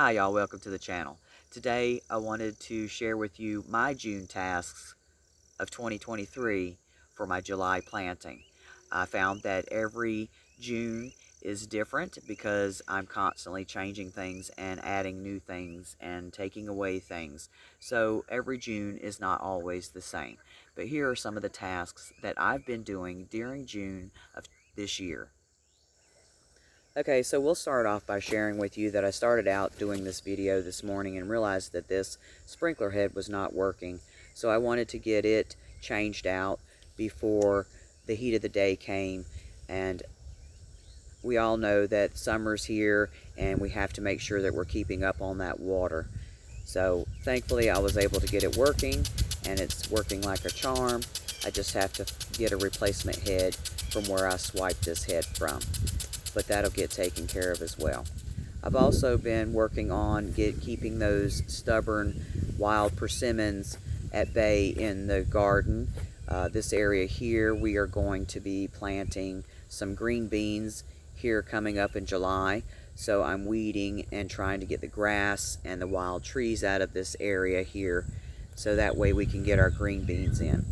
Hi y'all, welcome to the channel. Today I wanted to share with you my June tasks of 2023 for my July planting. I found that every June is different because I'm constantly changing things and adding new things and taking away things. So every June is not always the same. But here are some of the tasks that I've been doing during June of this year. Okay, so we'll start off by sharing with you that I started out doing this video this morning and realized that this sprinkler head was not working. So I wanted to get it changed out before the heat of the day came. And we all know that summer's here and we have to make sure that we're keeping up on that water. So thankfully I was able to get it working, and it's working like a charm. I just have to get a replacement head from where I swiped this head from, but that'll get taken care of as well. I've also been working on keeping those stubborn wild persimmons at bay in the garden. This area here, we are going to be planting some green beans here coming up in July. So I'm weeding and trying to get the grass and the wild trees out of this area here, so that way we can get our green beans in.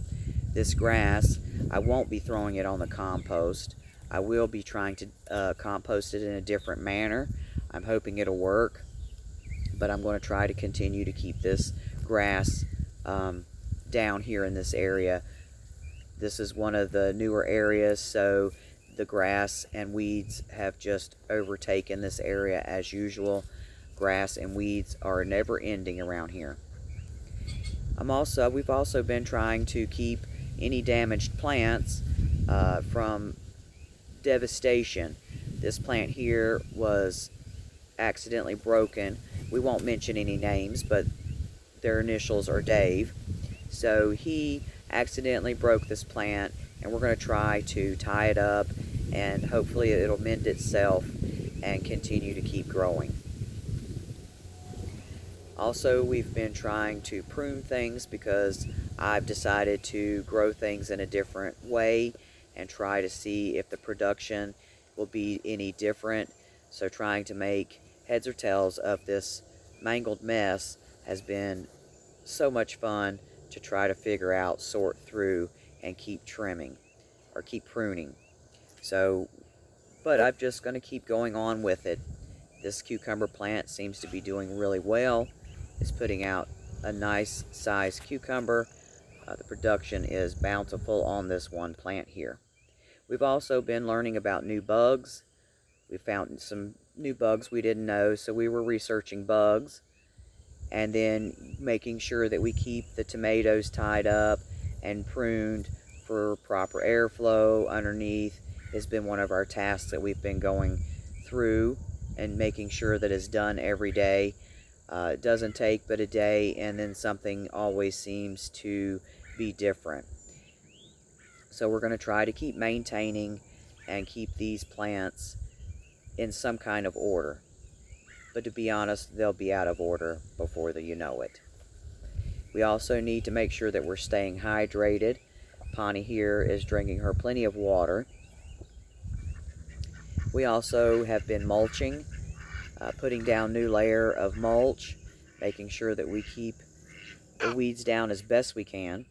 This grass, I won't be throwing it on the compost. I will be trying to compost it in a different manner. I'm hoping it'll work, but I'm going to try to continue to keep this grass down here in this area. This is one of the newer areas, so the grass and weeds have just overtaken this area as usual. Grass and weeds are never ending around here. We've also been trying to keep any damaged plants from devastation. This plant here was accidentally broken. We won't mention any names, but their initials are Dave. So he accidentally broke this plant, and we're going to try to tie it up, and hopefully it'll mend itself and continue to keep growing. Also, we've been trying to prune things because I've decided to grow things in a different way and try to see if the production will be any different. So trying to make heads or tails of this mangled mess has been so much fun to try to figure out, sort through, and keep trimming or keep pruning. But I'm just going to keep going on with it. This cucumber plant seems to be doing really well. It's putting out a nice sized cucumber. The production is bountiful on this one plant here. We've also been learning about new bugs. We found some new bugs we didn't know, so we were researching bugs and then making sure that we keep the tomatoes tied up and pruned for proper airflow underneath has been one of our tasks that we've been going through and making sure that it's done every day. It doesn't take but a day, and then something always seems to be different. So we're going to try to keep maintaining and keep these plants in some kind of order. But to be honest, they'll be out of order before you know it. We also need to make sure that we're staying hydrated. Pawnee here is drinking her plenty of water. We also have been mulching, putting down new layer of mulch, making sure that we keep the weeds down as best we can.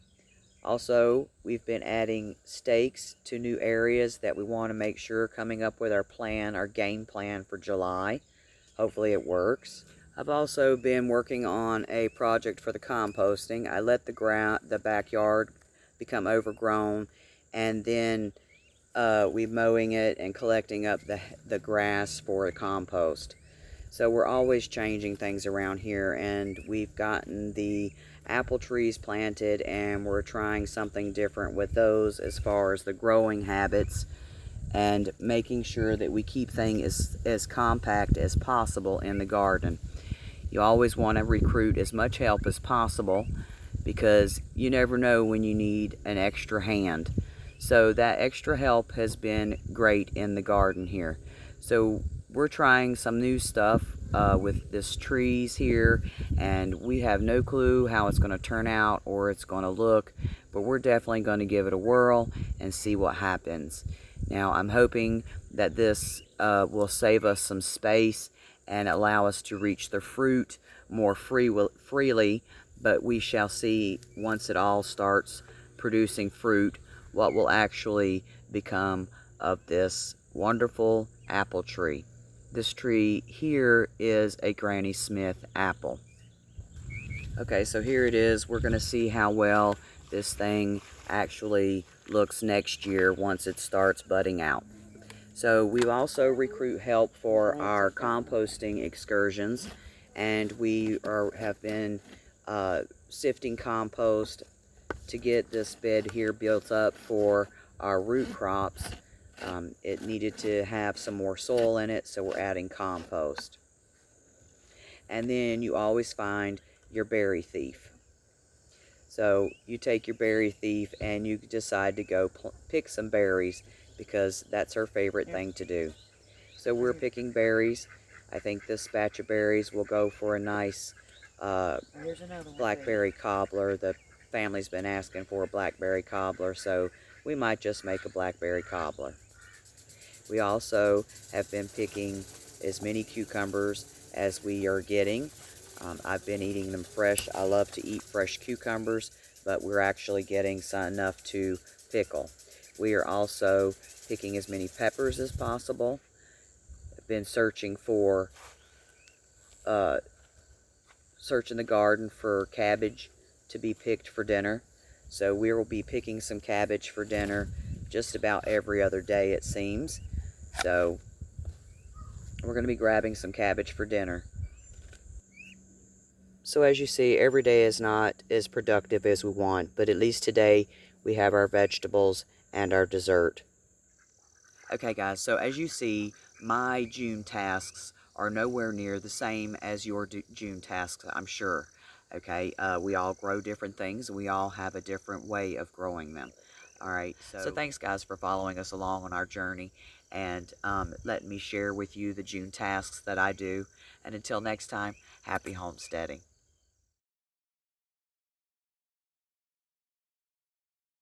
Also, we've been adding stakes to new areas that we want to make sure, coming up with our plan, our game plan for July. Hopefully it works. I've also been working on a project for the composting. I let the backyard become overgrown, and then we mowing it and collecting up the grass for the compost. So we're always changing things around here, and we've gotten the apple trees planted, and we're trying something different with those as far as the growing habits and making sure that we keep things as compact as possible in the garden. You always want to recruit as much help as possible because you never know when you need an extra hand. So that extra help has been great in the garden here. So we're trying some new stuff with this trees here, and we have no clue how it's going to turn out or it's going to look, but we're definitely going to give it a whirl and see what happens. Now I'm hoping that this will save us some space and allow us to reach the fruit more freely, but we shall see once it all starts producing fruit what will actually become of this wonderful apple tree. This tree here is a Granny Smith apple. Okay, so here it is. We're going to see how well this thing actually looks next year once it starts budding out. So we also recruit help for our composting excursions, and we have been sifting compost to get this bed here built up for our root crops. It needed to have some more soil in it, so we're adding compost. And then you always find your berry thief. So you take your berry thief and you decide to go pick some berries, because that's her favorite thing to do. So we're picking berries. I think this batch of berries will go for a nice blackberry cobbler. The family's been asking for a blackberry cobbler, so we might just make a blackberry cobbler. We also have been picking as many cucumbers as we are getting. I've been eating them fresh. I love to eat fresh cucumbers, but we're actually getting enough to pickle. We are also picking as many peppers as possible. I've been searching the garden for cabbage to be picked for dinner. So we will be picking some cabbage for dinner just about every other day, it seems. So we're going to be grabbing some cabbage for dinner. So as you see, every day is not as productive as we want, but at least today we have our vegetables and our dessert. Okay guys, so as you see, my June tasks are nowhere near the same as your June tasks, I'm sure. Okay, we all grow different things, and we all have a different way of growing them. All right, so thanks guys for following us along on our journey, and letting me share with you the June tasks that I do. And until next time, happy homesteading.